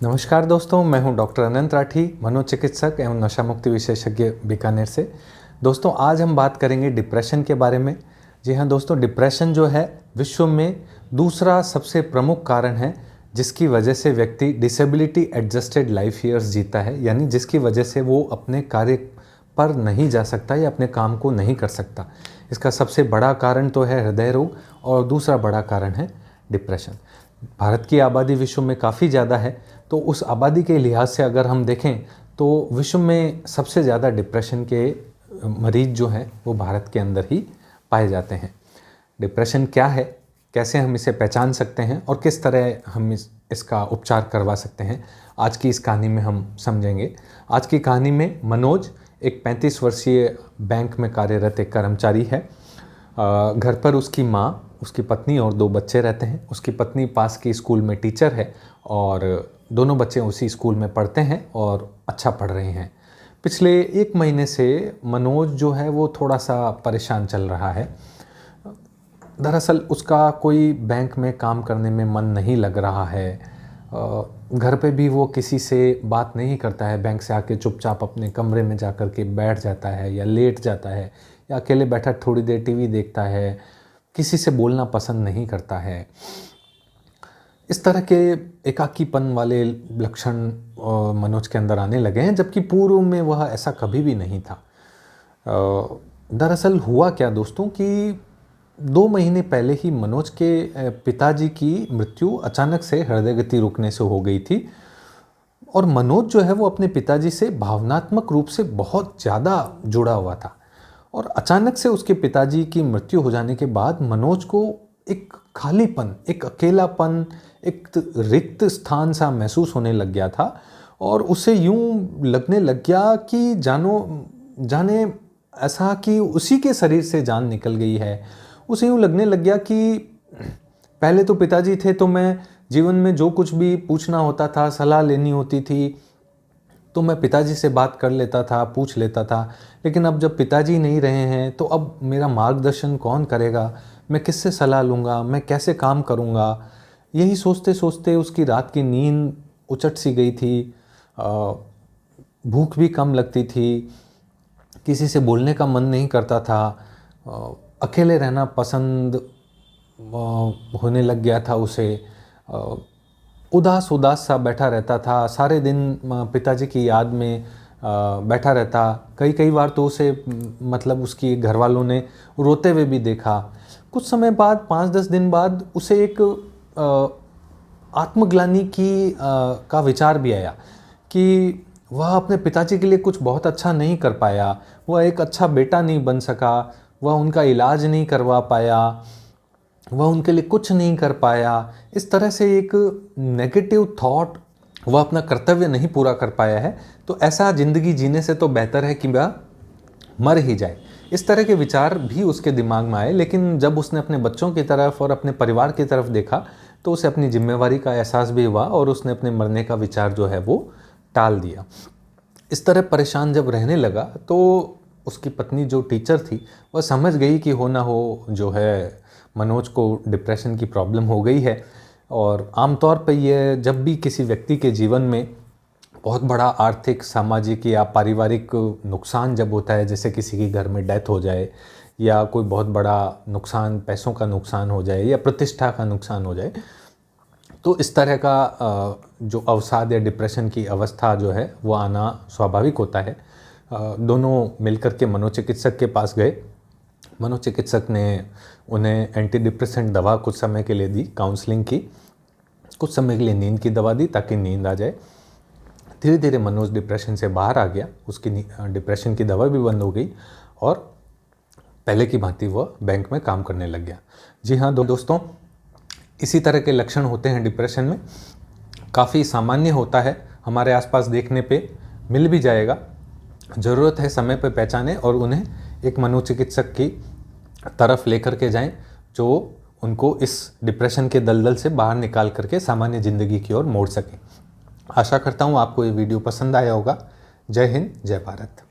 नमस्कार दोस्तों, मैं हूं डॉक्टर अनंत राठी, मनोचिकित्सक एवं नशा मुक्ति विशेषज्ञ बीकानेर से। दोस्तों, आज हम बात करेंगे डिप्रेशन के बारे में। जी हाँ दोस्तों, डिप्रेशन जो है विश्व में दूसरा सबसे प्रमुख कारण है जिसकी वजह से व्यक्ति डिसेबिलिटी एडजस्टेड लाइफ ईयर्स जीता है, यानी जिसकी वजह से वो अपने कार्य पर नहीं जा सकता या अपने काम को नहीं कर सकता। इसका सबसे बड़ा कारण तो है हृदय रोग और दूसरा बड़ा कारण है डिप्रेशन। भारत की आबादी विश्व में काफ़ी ज़्यादा है, तो उस आबादी के लिहाज से अगर हम देखें तो विश्व में सबसे ज़्यादा डिप्रेशन के मरीज जो हैं वो भारत के अंदर ही पाए जाते हैं। डिप्रेशन क्या है, कैसे हम इसे पहचान सकते हैं और किस तरह हम इसका उपचार करवा सकते हैं, आज की इस कहानी में हम समझेंगे। आज की कहानी में मनोज एक 35 वर्षीय बैंक में कार्यरत एक कर्मचारी है। घर पर उसकी माँ, उसकी पत्नी और 2 बच्चे रहते हैं। उसकी पत्नी पास की स्कूल में टीचर है और दोनों बच्चे उसी स्कूल में पढ़ते हैं और अच्छा पढ़ रहे हैं। पिछले 1 महीने से मनोज जो है वो थोड़ा सा परेशान चल रहा है। दरअसल उसका कोई बैंक में काम करने में मन नहीं लग रहा है। घर पे भी वो किसी से बात नहीं करता है। बैंक से आके चुपचाप अपने कमरे में जा कर के बैठ जाता है या लेट जाता है या अकेले बैठा थोड़ी देर टीवी देखता है। किसी से बोलना पसंद नहीं करता है। इस तरह के एकाकीपन वाले लक्षण मनोज के अंदर आने लगे हैं, जबकि पूर्व में वह ऐसा कभी भी नहीं था। दरअसल हुआ क्या दोस्तों कि 2 महीने पहले ही मनोज के पिताजी की मृत्यु अचानक से हृदय गति रुकने से हो गई थी और मनोज जो है वो अपने पिताजी से भावनात्मक रूप से बहुत ज़्यादा जुड़ा हुआ था। और अचानक से उसके पिताजी की मृत्यु हो जाने के बाद मनोज को एक खालीपन, एक अकेलापन, एक रिक्त स्थान सा महसूस होने लग गया था और उसे यूं लगने लग गया कि जाने ऐसा कि उसी के शरीर से जान निकल गई है। उसे यूं लगने लग गया कि पहले तो पिताजी थे तो मैं जीवन में जो कुछ भी पूछना होता था, सलाह लेनी होती थी, तो मैं पिताजी से बात कर लेता था, पूछ लेता था। लेकिन अब जब पिताजी नहीं रहे हैं तो अब मेरा मार्गदर्शन कौन करेगा, मैं किससे सलाह लूँगा, मैं कैसे काम करूँगा। यही सोचते सोचते उसकी रात की नींद उचट सी गई थी। भूख भी कम लगती थी, किसी से बोलने का मन नहीं करता था। अकेले रहना पसंद होने लग गया था उसे। उदास उदास सा बैठा रहता था, सारे दिन पिताजी की याद में बैठा रहता। कई बार तो उसे मतलब उसकी घर वालों ने रोते हुए भी देखा। कुछ समय बाद, 5-10 दिन बाद उसे एक आत्मग्लानि का विचार भी आया कि वह अपने पिताजी के लिए कुछ बहुत अच्छा नहीं कर पाया, वह एक अच्छा बेटा नहीं बन सका, वह उनका इलाज नहीं करवा पाया, वह उनके लिए कुछ नहीं कर पाया। इस तरह से एक नेगेटिव थॉट, वह अपना कर्तव्य नहीं पूरा कर पाया है, तो ऐसा ज़िंदगी जीने से तो बेहतर है कि वह मर ही जाए। इस तरह के विचार भी उसके दिमाग में आए। लेकिन जब उसने अपने बच्चों की तरफ और अपने परिवार की तरफ देखा तो उसे अपनी जिम्मेवारी का एहसास भी हुआ और उसने अपने मरने का विचार जो है वो टाल दिया। इस तरह परेशान जब रहने लगा तो उसकी पत्नी जो टीचर थी वह समझ गई कि हो ना हो जो है मनोज को डिप्रेशन की प्रॉब्लम हो गई है। और आमतौर पर यह जब भी किसी व्यक्ति के जीवन में बहुत बड़ा आर्थिक, सामाजिक या पारिवारिक नुकसान जब होता है, जैसे किसी के घर में डेथ हो जाए या कोई बहुत बड़ा नुकसान, पैसों का नुकसान हो जाए या प्रतिष्ठा का नुकसान हो जाए, तो इस तरह का जो अवसाद या डिप्रेशन की अवस्था जो है वो आना स्वाभाविक होता है। दोनों मिलकर के मनोचिकित्सक के पास गए। मनोचिकित्सक ने उन्हें एंटी डिप्रेसेंट दवा कुछ समय के लिए दी, काउंसलिंग की, कुछ समय के लिए नींद की दवा दी ताकि नींद आ जाए। धीरे धीरे मनोज डिप्रेशन से बाहर आ गया, उसकी डिप्रेशन की दवा भी बंद हो गई और पहले की भांति वह बैंक में काम करने लग गया। जी हाँ दोस्तों, इसी तरह के लक्षण होते हैं डिप्रेशन में। काफ़ी सामान्य होता है, हमारे आसपास देखने पे मिल भी जाएगा। ज़रूरत है समय पर पहचानें और उन्हें एक मनोचिकित्सक की तरफ लेकर के जाएं, जो उनको इस डिप्रेशन के दलदल से बाहर निकाल करके सामान्य ज़िंदगी की ओर मोड़ सकें। आशा करता हूँ आपको ये वीडियो पसंद आया होगा। जय हिंद, जय भारत।